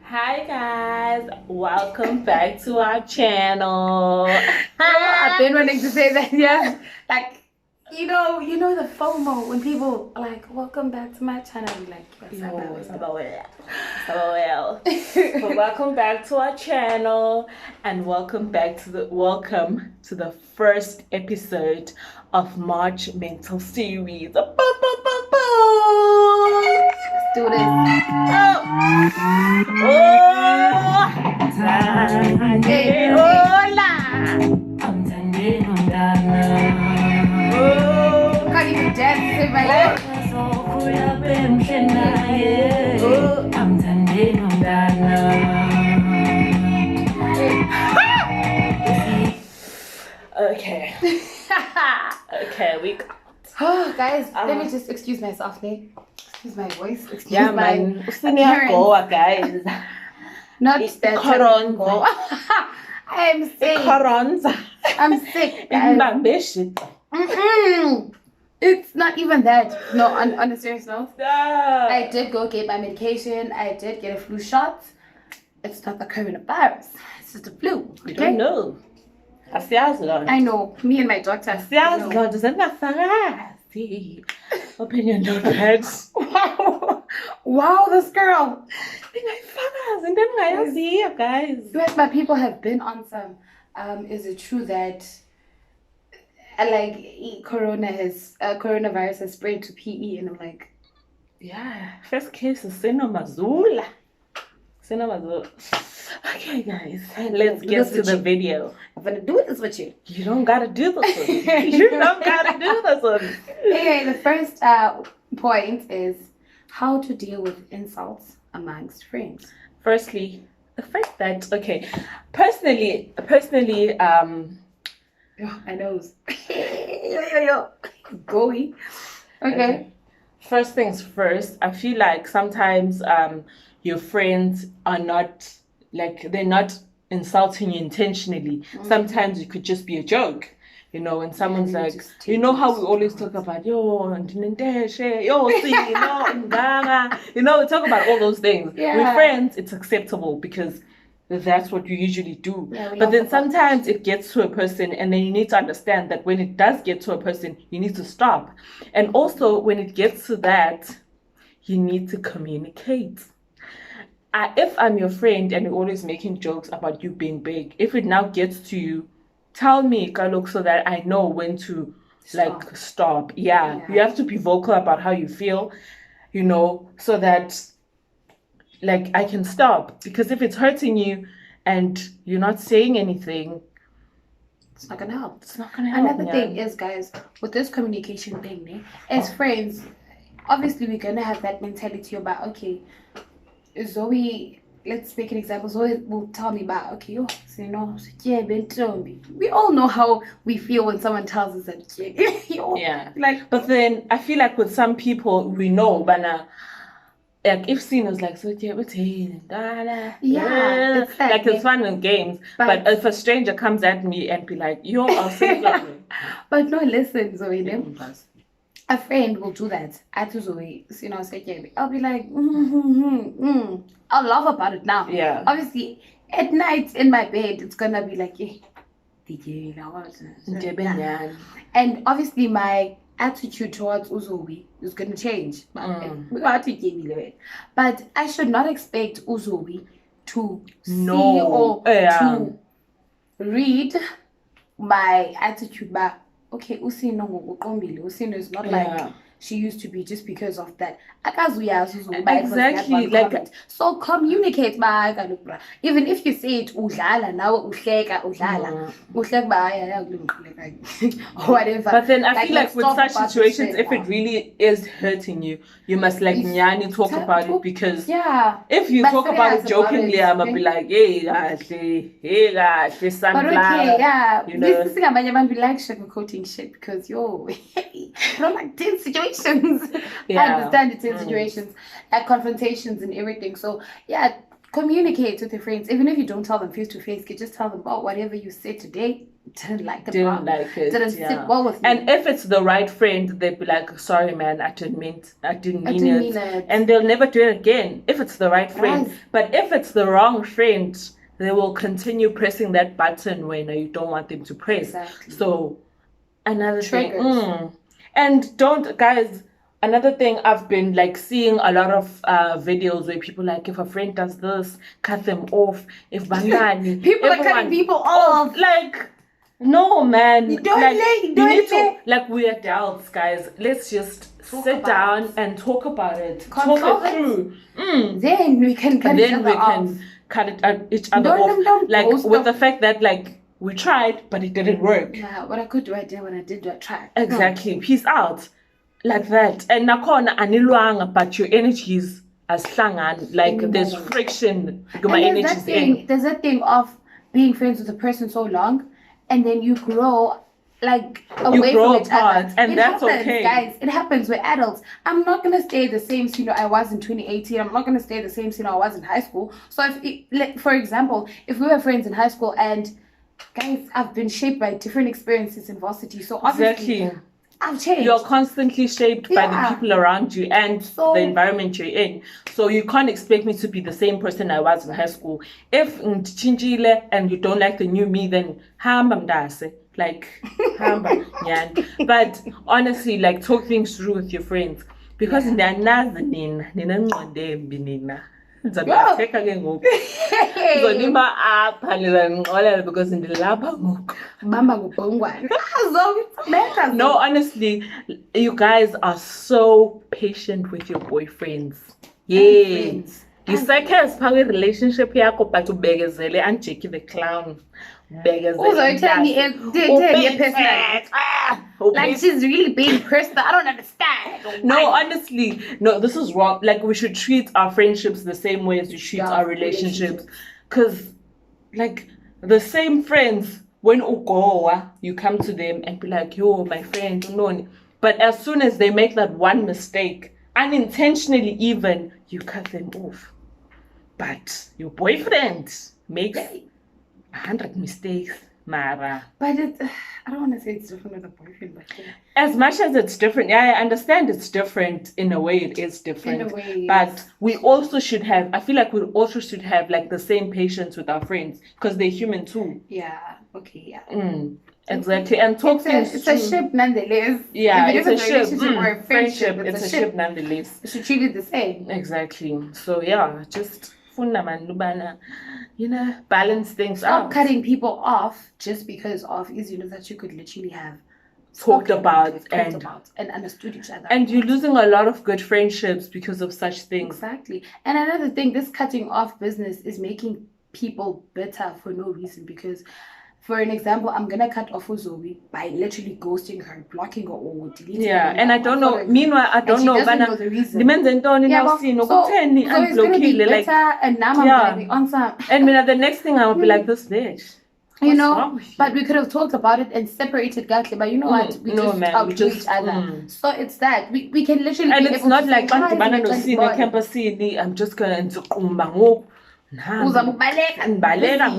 Hi guys, welcome back to our channel. I've been wanting to say that, yes. Like, you know the FOMO when people are like, welcome back to my channel. You're like, yes, But welcome back to our channel and welcome to the first episode of March Mental Series. Boom, boom, boom, boom. Let's do this. Hey, hola. Can't even dance in my life. Okay, we got. Oh, guys, let me just excuse myself, Nick. Excuse my voice. Excuse Yeah, my man. appearance. Guys. Not It's that Coronza. I am sick. Coronza. I'm sick, guys. It's not even that. No, on a serious note. I did go get my medication. I did get a flu shot. It's not the coronavirus. It's just the flu. Okay? You don't know. I know. Me and my doctor. Opinion notes. Wow, this girl. Guys. Yes, but people have been on some. Is it true that coronavirus has spread to PE? And I'm like, yeah, first case is Sinomazula. Okay, guys, let's get to the video. I'm gonna do this with you. You don't gotta do this one. You don't gotta do this one. Anyway, the first point is how to deal with insults amongst friends. Firstly, the fact that personally, I know. Going. Okay. First things first, I feel like sometimes your friends are not they're not insulting you intentionally. Sometimes it could just be a joke. You know, when someone's like, you know how we always talk about, we talk about all those things. Yeah. With friends, it's acceptable because that's what you usually do. Yeah, but then sometimes it gets to a person and then you need to understand that when it does get to a person, you need to stop. And also when it gets to that, you need to communicate. If I'm your friend and you're always making jokes about you being big, if it now gets to you, tell me, Kaluk, so that I know when to stop. Yeah. You have to be vocal about how you feel, so that I can stop. Because if it's hurting you and you're not saying anything, it's not gonna help. Another thing is, guys, with this communication thing, as friends, obviously we're gonna have that mentality about, okay, Zoe, let's make an example. Zoe will tell me about, we all know how we feel when someone tells us that. Yeah. But then I feel like with some people we know, but if seen as it's fun and games. But if a stranger comes at me and be like, I'll say something. But no, listen, Zoe. A friend will do that. I'll be like, I'll laugh about it now. Yeah. Obviously, at night in my bed, it's gonna be like, and obviously my attitude towards Uzowi is gonna change. But I should not expect Uzowi to see or to read my attitude back. Okay, Usino is not like she used to be just because of that. Exactly. So communicate, even if you say it udlala now whatever. But then I feel like with such situations, if it really is hurting you, you must nyani talk about it, because if you talk about it jokingly, I'm gonna be like, hey, sunflower. This thing about be like sugarcoating shit because I don't like tense situations. I understand the tense situations, like confrontations and everything. So communicate with your friends. Even if you don't tell them face to face, you just tell them, oh, whatever you said today, didn't like it. Didn't like it. Didn't sit well with me. And if it's the right friend, they'd be like, sorry man, I didn't mean it. And they'll never do it again if it's the right friend. Right. But if it's the wrong friend, they will continue pressing that button when you don't want them to press. Exactly. So another thing. And don't, guys, another thing, I've been like seeing a lot of videos where people like, if a friend does this, cut them off. If Bangani, people are cutting people off. Like, no man. You need to, like, we're adults, guys. Let's just sit down and talk about it. Talk it through. Then we can cut each other off. Cut each other off. Like with the fact that like we tried, but it didn't work. Yeah, what I could do, I did. When I did, I tried. Exactly. Peace out. Like that. And nakhona anilwanga, but your energies as hlangan. Like there's friction. There's that thing of being friends with a person so long, and then you grow like away from each other. And that's okay, guys. It happens. We're adults. I'm not gonna stay the same I was in 2018. I'm not gonna stay the same I was in high school. So for example, if we were friends in high school, and guys, I've been shaped by different experiences in varsity. So obviously, I've changed. You're constantly shaped by the people around you and the environment you're in. So you can't expect me to be the same person I was in high school. If and you don't like the new me, then like but honestly, like, talk things through with your friends, because no, honestly, you guys are so patient with your boyfriends. Yes. You suckers power relationship yakho, but ubegezele and Jackie the clown. Like she's really being personal. I don't understand. No, honestly, no, this is wrong. Like, we should treat our friendships the same way as we treat our relationships. Because, like, the same friends, when you come to them and be like, yo, my friend, no. But as soon as they make that one mistake, unintentionally even, you cut them off. But your boyfriend makes 100 mistakes, Mara. But I don't want to say it's different with a boyfriend, but as much as it's different, I understand it's different. In a way, it is different. In a way, but yes. We also should have, I feel like we also should have like the same patience with our friends, because they're human too. Yeah, okay, yeah. Exactly. And talk things. It's a ship nonetheless. Yeah, even it's a ship. Or a friendship, it's a ship nonetheless. You should treat it the same. Exactly. So yeah, just balance things out. Stop cutting people off just because of issues that you could literally have talked about and understood each other. And you're losing a lot of good friendships because of such things. Exactly. And another thing, this cutting off business is making people bitter for no reason. Because, for an example, I'm gonna cut off Uzobi by literally ghosting her, blocking her, or deleting her. Yeah, and I don't know. Meanwhile, I don't know. Know the reason. So it's gonna be bitter, and now I'm gonna be on some. And the next thing I will be like, this bitch. But we could have talked about it and separated Gatli. But you know what? We outdo each other. So it's that we can literally. And it's not like I'm just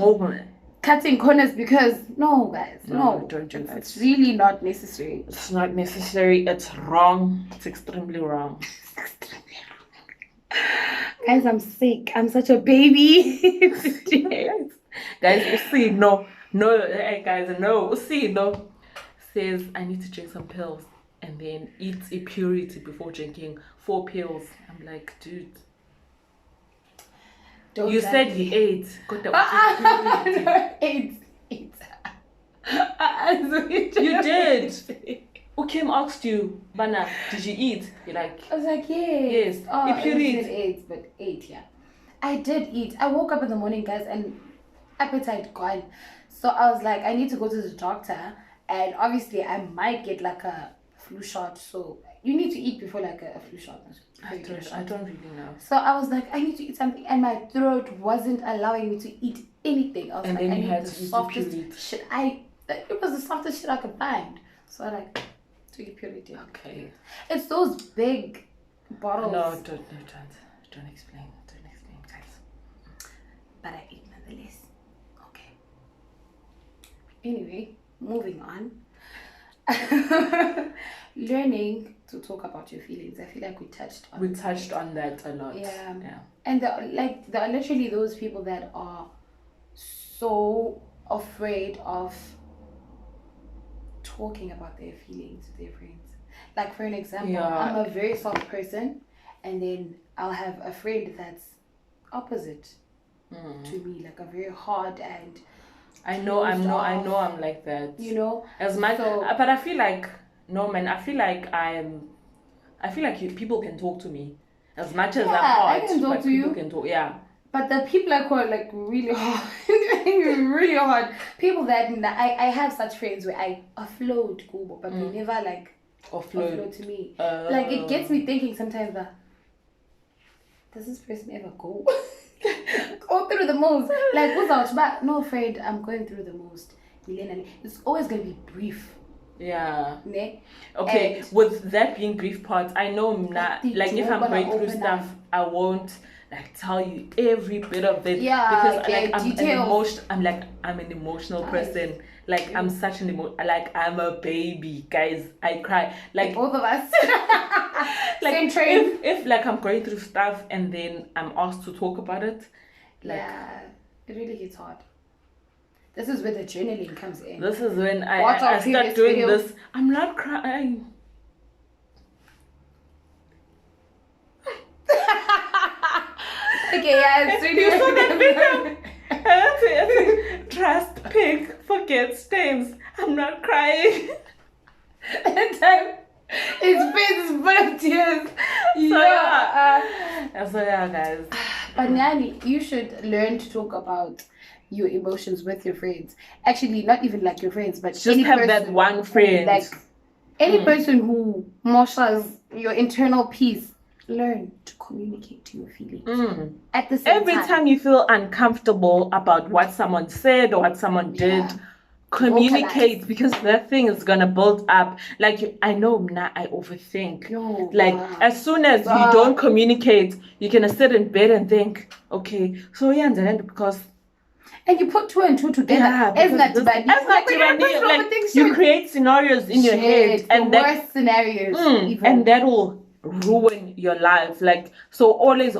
gonna cutting corners, because no, guys, no, don't do that. It's really not necessary. It's not necessary. It's wrong. It's extremely wrong. Guys, I'm sick. I'm such a baby. Guys, see, hey guys, says I need to drink some pills and then eat a purity before drinking 4 pills. I'm like, dude. You said he ate. Ate. You did. Kim asked you, Bana, did you eat? You're like, I was like, yes. Yes. Oh, if you ate, but ate, yeah. I did eat. I woke up in the morning, guys, and appetite gone. So I was like, I need to go to the doctor, and obviously I might get like a flu shot. So you need to eat before like a flu shot. I don't really know. So I was like, I need to eat something, and my throat wasn't allowing me to eat anything. I was like, I need the softest shit. It was the softest shit I could find. So I took a purity. Okay. It's those big bottles. No, don't explain. Don't explain, guys. Anyway, moving on. Learning to talk about your feelings. I feel like we touched on that a lot. Yeah. And there are literally those people that are so afraid of talking about their feelings with their friends. Like, for an example, I'm a very soft person, and then I'll have a friend that's opposite to me, like a very hard and I'm like that. You know, as much, but I feel like no, man. I feel like people can talk to me as much as I'm hard. I can talk to you. Can talk, But the people I call like really hard, really hard people that I have such friends where I offload Kubo, but they never like offload to me. Like, it gets me thinking sometimes that, does this person ever go through the most? Like, without, but no, afraid I'm going through the most. It's always gonna be brief. Yeah. Ne? Okay. And with that being brief part, I know like if I'm going through stuff, I won't like tell you every bit of it. Yeah. Because I'm an emotional person. Like, I'm such an I'm a baby, guys. I cry like both of us. Like, same train. If like I'm going through stuff and then I'm asked to talk about it, like, it really gets hard. This is where the journaling comes in. This is when I start doing this. I'm not crying. Okay, it's really. You saw that video? Trust pig, forget stains. I'm not crying. That time, his face is full of tears. So yeah, guys. But Nani, you should learn to talk about your emotions with your friends. Actually, not even like your friends, but just have that one friend. Like any person who marshals your internal peace. Learn to communicate your feelings. At the same time. Every time you feel uncomfortable about what someone said or what someone did, communicate, because that thing is gonna build up. Like, I know now I overthink. As soon as you don't communicate, you're gonna sit in bed and think, okay, so because. And you put two and two together. You create scenarios in your head, and worst scenarios, and that will ruin your life. Like, so always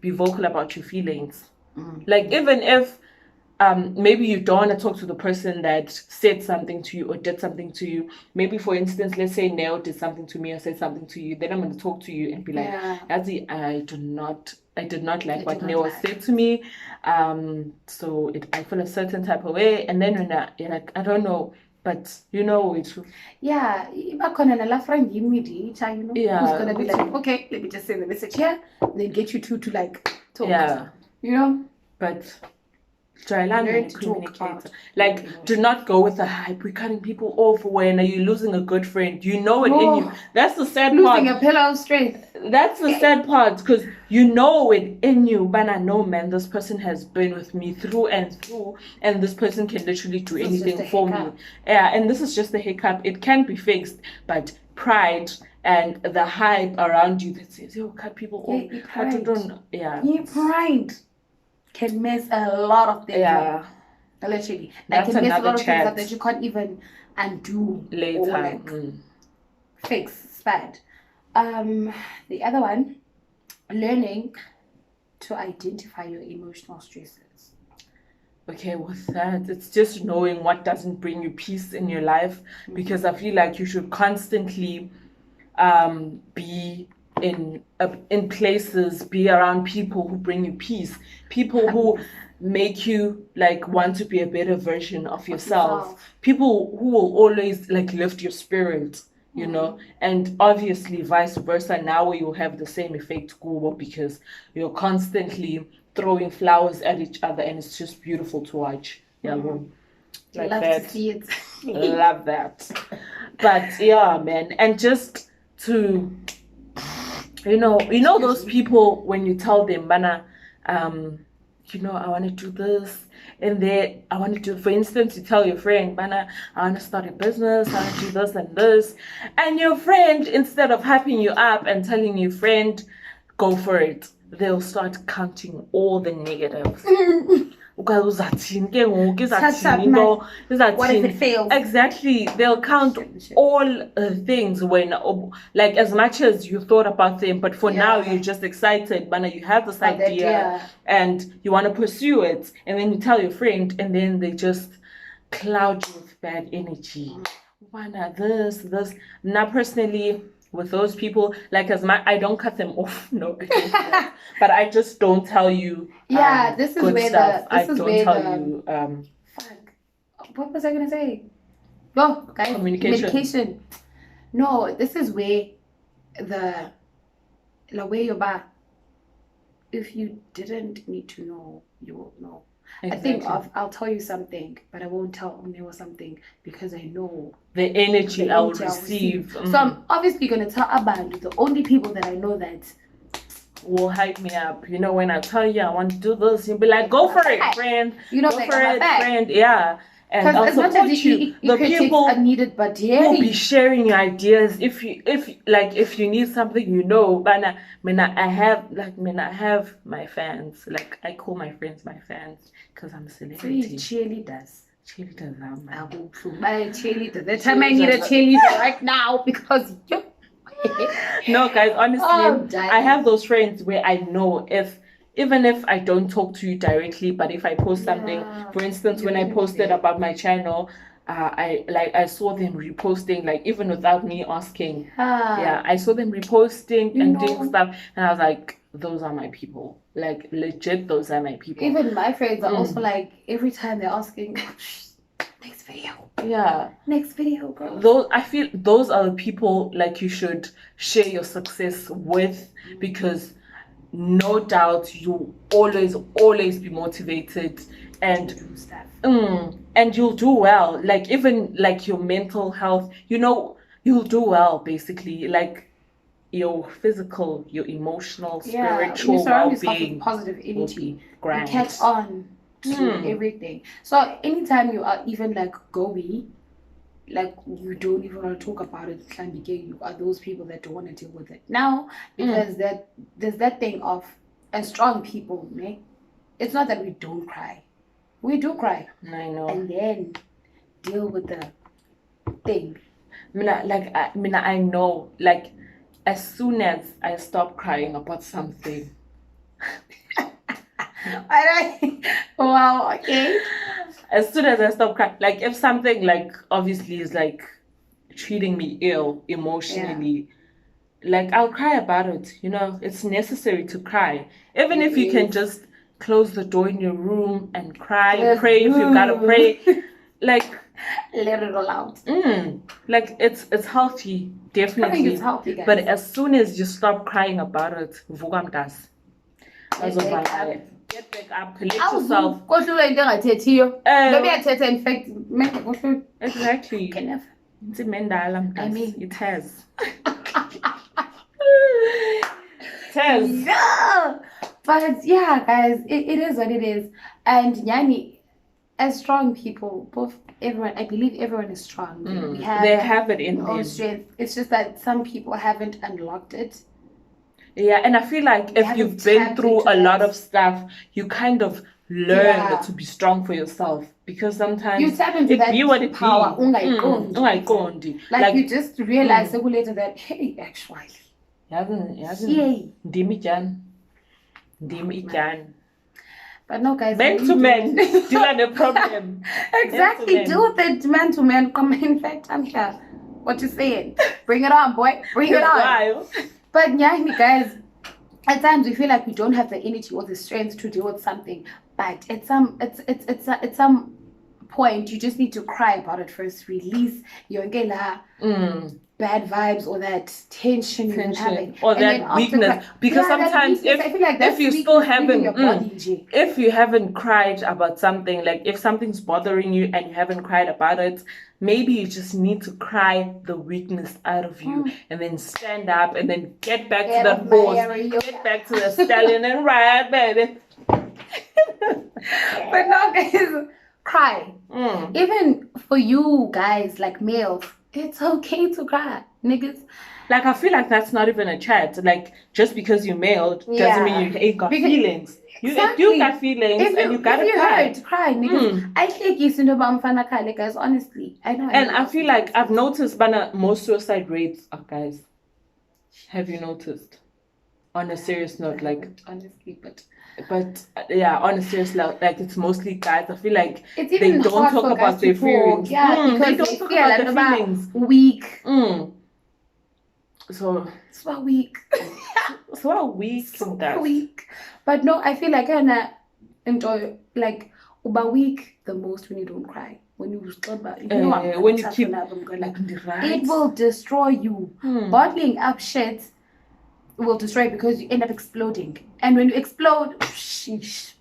be vocal about your feelings. Like, even if maybe you don't want to talk to the person that said something to you or did something to you. Maybe, for instance, let's say Nell did something to me or said something to you. Then I'm going to talk to you and be like, Yazzie, I did not like what Nell said to me. So I feel a certain type of way. And then you're like, I don't know. But you know it's yeah, back on a friend immediately, who's gonna be like, okay, let me just send the message here, and then get you two to like talk. Yeah. But learn to communicate. Like, do not go with the hype. We're cutting people off when you're losing a good friend. You know it in you. That's the sad part. Losing a pillar of strength. That's the sad part, because you know it in you. But I know, man, this person has been with me through and through, and this person can literally do anything for me. Yeah, and this is just a hiccup. It can be fixed, but pride and the hype around you that says, yo, cut people off. Pride can mess a lot of things up. Literally. That can mess a lot of things up that you can't even undo later. Or fix. It's bad. The other one, learning to identify your emotional stresses. Okay, with that, it's just knowing what doesn't bring you peace in your life, because I feel like you should constantly be in places, be around people who bring you peace, people who make you like want to be a better version of yourself, people who will always like lift your spirit, and obviously vice versa. Now you have the same effect, Google, because you're constantly throwing flowers at each other, and it's just beautiful to watch. Like love that. To see it. Love that. But yeah, man, and just to those people when you tell them, Bana, I want to do this, and then I want to do, for instance, you tell your friend, Bana, I want to start a business, I want to do this and this, and your friend, instead of hyping you up and telling your friend, go for it, they'll start counting all the negatives. What if it fails? Exactly. They'll count all things when, like, as much as you thought about them, but for now you're just excited, but you have this idea and you want to pursue it, and then you tell your friend, and then they just cloud you with bad energy. This. Now, personally, with those people, like, I don't cut them off. No, I don't. But I just don't tell you. This is where stuff. I don't tell you. What was I gonna say? No, guys, communication. No, this is where the way you're back. If you didn't need to know, you won't know. Exactly. I think I'll tell you something, but I won't tell Omnewa something because I know the energy I'll receive. So I'm obviously going to tell Abantu, the only people that I know that will hype me up. You know, when I tell you I want to do this, you'll be like, go for it, friend. You know, go for it, friend. Yeah. And as much as you the people are needed, but will be sharing your ideas. If you need something, you know. But I have my fans. Like, I call my friends my fans because I'm a celebrity. Cheerleaders. Cheerleaders, cheerleader. That time I need a cheerleader right now because you. No, guys. Honestly, I have those friends where I know even if I don't talk to you directly, but if I post something, for instance, when I posted about my channel, I saw them reposting, like, even without me asking. I saw them reposting and doing stuff, and I was like, those are my people. Like, legit, those are my people. Even my friends are also like, every time they're asking, next video. Yeah. Next video, girl. I feel those are the people, like, you should share your success with, because no doubt you'll always be motivated and you'll do well. Like, even like your mental health, you know, you'll do well, basically. Like, your physical, your emotional, spiritual well-being, positive energy, grand. You catch on to everything. So anytime you are even like goey, like, you don't even want to talk about it, you are those people that don't want to deal with it now, because there's that thing of, as strong people, right? It's not that we don't cry, we do cry. I know. And then deal with the thing. I know, like, as soon as I stop crying about something. Wow, okay. As soon as I stop crying, like, if something, like, obviously is like treating me ill emotionally, like, I'll cry about it. You know, it's necessary to cry, even if you can just close the door in your room and cry, pray if you gotta pray, like, let it all out. Like, it's healthy, definitely. I think it's healthy, guys. But as soon as you stop crying about it, get back up, collect yourself. In fact, exactly. I mean, it has. It has. Yeah. But yeah, guys, it is what it is. And Yani, as strong people, I believe everyone is strong. They have it in them. Strength. It's just that some people haven't unlocked it. Yeah, and I feel like if you've been through a lot of stuff, you kind of learn to be strong for yourself, because sometimes you tap into that power. Like, you just realize later that, hey, actually, but no, guys, men to men still had a problem. Exactly, deal with it, man to man. Come, in fact, I'm here. What you saying? Bring it on, boy. Bring it on. But yeah, guys, at times we feel like we don't have the energy or the strength to deal with something. But at some point, you just need to cry about it first. Release your bad vibes or that tension you've been having, or that weakness. Because sometimes if you still haven't if you haven't cried about something, like if something's bothering you and you haven't cried about it, maybe you just need to cry the weakness out of you and then stand up and then get back to the horse, get back to the stallion and ride, baby. But no, guys, cry. Even for you guys, like males, it's okay to cry, niggas. Like, I feel like that's not even a chat. Like, just because you're male doesn't mean you ain't got feelings. You do got feelings, and you gotta cry. Cry because I think it's in the guys. Honestly, I know. And I feel like I've noticed, but most suicide rates are guys. Have you noticed? On a serious note, like honestly, but yeah, on a serious note, like it's mostly guys. I feel like it's even they don't talk about their feelings. Yeah, because they don't talk about their feelings. Weak. So so weak. so weak. So weak. But no, I feel like I enjoy like uba weak the most when you don't cry. When you when you keep like it will destroy you. Bottling up shit will destroy because you end up exploding. And when you explode, sheesh.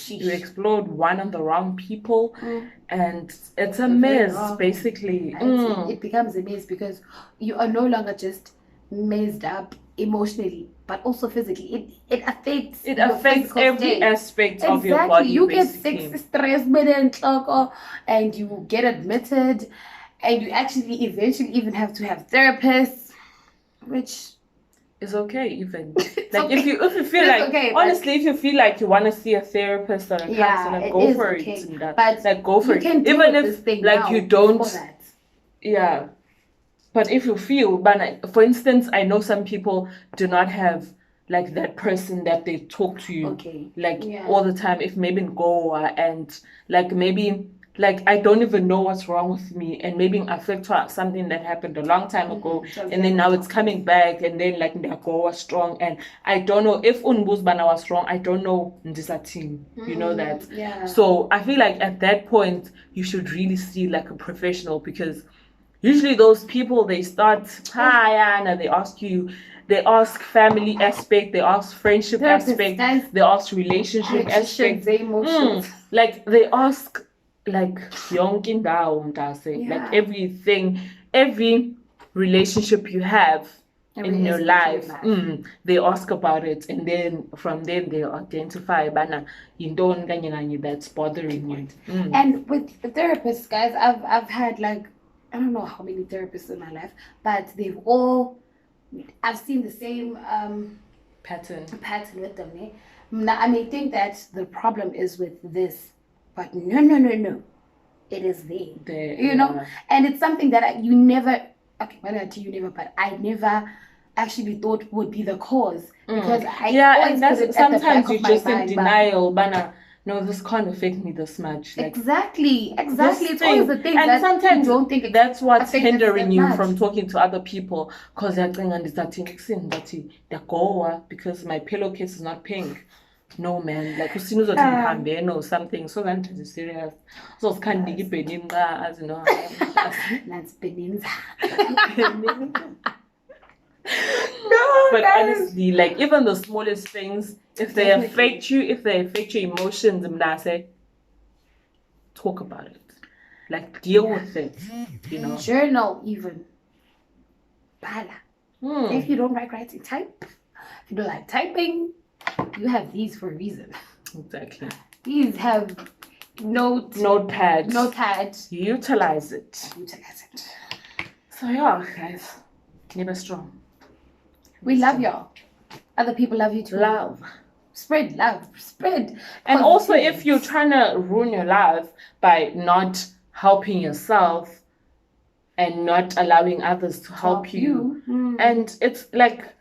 You explode one on the wrong people, and it's a mess, basically. It becomes a mess because you are no longer just messed up emotionally, but also physically. It affects every aspect of your body. You get sick, stressed, and you get admitted, and you actually eventually even have to have therapists, which is okay. Even like if you feel like honestly, if you feel like you want to see a therapist or a counselor, go for it. But like go for it, even if like you don't. Yeah. But if you feel, but for instance, I know some people do not have like that person that they talk to you all the time. If maybe in Goa and like maybe like I don't even know what's wrong with me, and maybe affect something that happened a long time ago, and then now it's coming back, and then like Ndako was strong, and I don't know if Unbuzbana was strong. I don't know Ndisa team. You know that. Yeah. So I feel like at that point you should really see like a professional, because usually those people, they start, hi, Anna, they ask family aspect, they ask friendship aspect, they ask relationship aspect. Like they ask like like everything, every relationship you have in your life, they ask about it, and then from then they identify that's bothering you. And with therapists, guys, I've had like I don't know how many therapists in my life, but I've seen the same pattern with them. Now, I may think that the problem is with this, but no. It is there. You know? And it's something that you never, okay, well, not you never, but I never actually thought would be the cause. Because and that's sometimes you're just in denial, but no, this can't affect me this much. Like, exactly. It's always the thing, and that sometimes you don't think that's what's hindering you from talking to other people, because they're going and they're go because my pillowcase is not pink. No, man, like or something. So that is serious. So it's kind of benin, as you know. That's benin. No, but honestly, like even the smallest things, if they affect you, if they affect your emotions, talk about it. Like deal with it. You know. Journal even. If you don't like writing, type. If you don't like typing, you have these for a reason. Exactly. These have notepad. Utilize it. So yeah, guys, never strong. We love y'all. Other people love you too. Love. Spread love. Spread. And also, if you're trying to ruin your life by not helping yourself and not allowing others to help you, and it's like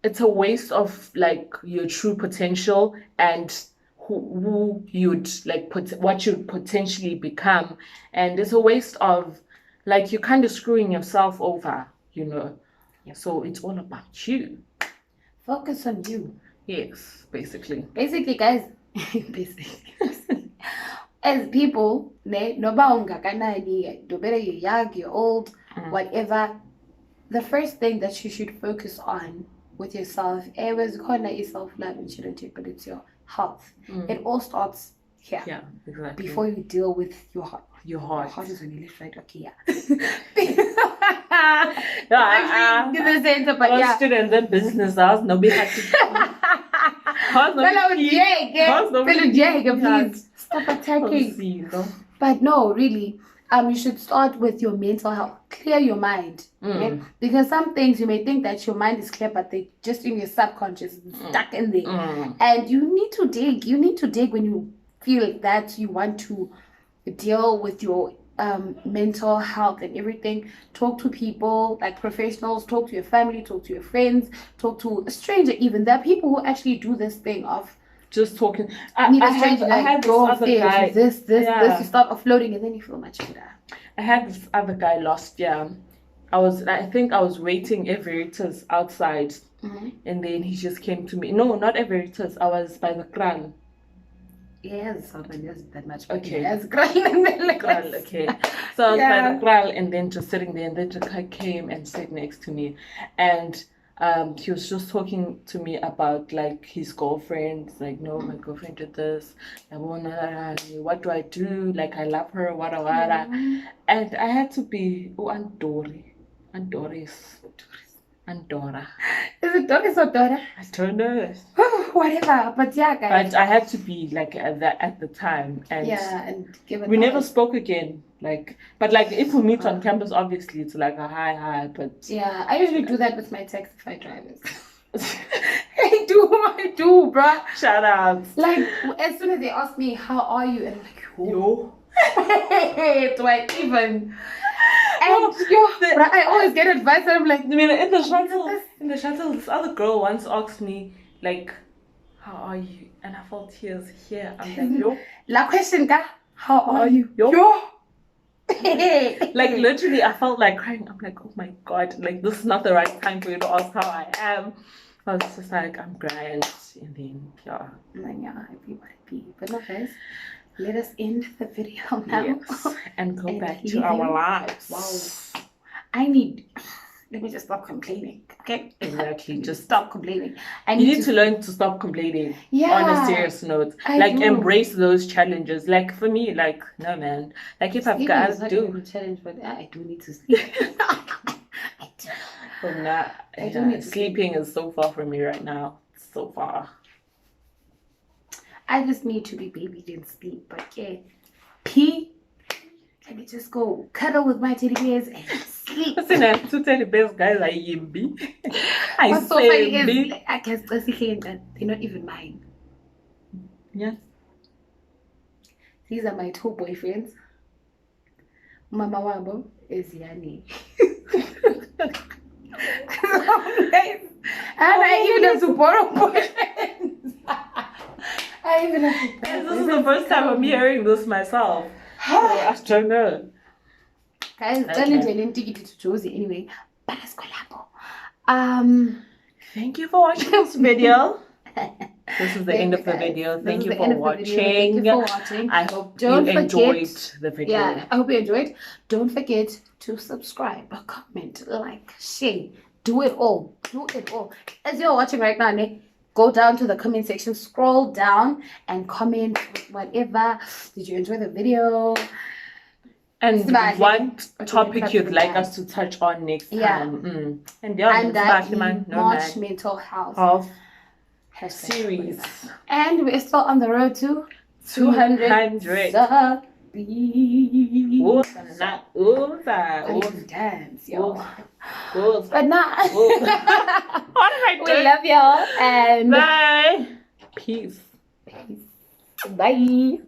it's a waste of like your true potential and who you'd like what you'd potentially become, and it's a waste of like you're kind of screwing yourself over, you know. So it's all about you. Focus on you. Yes, basically, guys. As people, no matter you're young, you're old, whatever, the first thing that you should focus on with yourself, is self-love and shouldn't, but it's your health. It all starts here. Yeah, exactly. Before you deal with your heart. Your heart. Your heart is on your left, right? Okay, the center, but students and business house, nobody had to. Please stop attacking. But no, really, you should start with your mental health. Clear your mind. Okay? Because some things you may think that your mind is clear, but they just in your subconscious, stuck in there. And you need to dig. You need to dig when you feel that you want to deal with your mental health and everything. Talk to people like professionals, talk to your family, talk to your friends, talk to a stranger even. There are people who actually do this thing of just talking. I had this other guy. This, you start offloading and then you feel much better. I had this other guy last year. I think I was waiting at Veritas outside, and then he just came to me. No, not at Veritas. I was by the Kran. Yes, that much. Okay. Yes, Kran. Okay. So I was by the Kran and then just sitting there, and then the guy came and sat next to me, and he was just talking to me about like his girlfriend. Like, no, my girlfriend did this. What do I do? Like, I love her. Wada. And I had to be Andora. Is it Doris or Dora? I don't know. Whatever, but yeah, guys. But I had to be like at the time, and give it. We never spoke again. Like, but like if we meet on campus, obviously it's like a hi. But yeah, I usually do that with my Taxify drivers. I do, bruh. Shout out. Like as soon as they ask me how are you, and I'm like, yo. Do I even? And bruh, I always get advice, and I'm like, I mean, in the shuttle, this other girl once asked me like, how are you? And I felt tears here. I'm like, yo. La question, how are you? Yo. Like literally I felt like crying. I'm like, oh my god, like this is not the right time for you to ask how I am. I was just like, I'm grand, and then everybody. But no, guys, let us end the video now. Yes. And go back to our lives. Wow. Let me just stop complaining, okay? Exactly. Just stop complaining. You need to learn to stop complaining. On a serious note, embrace those challenges. Like for me, like no man. Like if I've got to do a challenge, but I do need to sleep. I do need sleeping is so far from me right now. So far. I just need to be babied and sleep. But yeah, let me just go cuddle with my teddy bears and sleep. Two teddy bears, guys, I yimbi. What's so funny is I guess they're not even mine. Yeah. These are my two boyfriends. Mama Wabo is Yani. And I even have to borrow boyfriends. This is the first time I'm hearing this myself. I don't know. Guys, don't take it to Josie anyway. But let's thank you for watching this video. This is the end of the video. Thank you for watching. I hope you enjoyed the video. Yeah, I hope you enjoyed. Don't forget to subscribe, comment, like, share. Do it all. As you're watching right now, go down to the comment section, scroll down and comment whatever. Did you enjoy the video? And what topic you'd like us to touch on next time. And March mental health series. And we're still on the road to 200 dance, yo. But not. We love y'all and bye. Peace. Bye.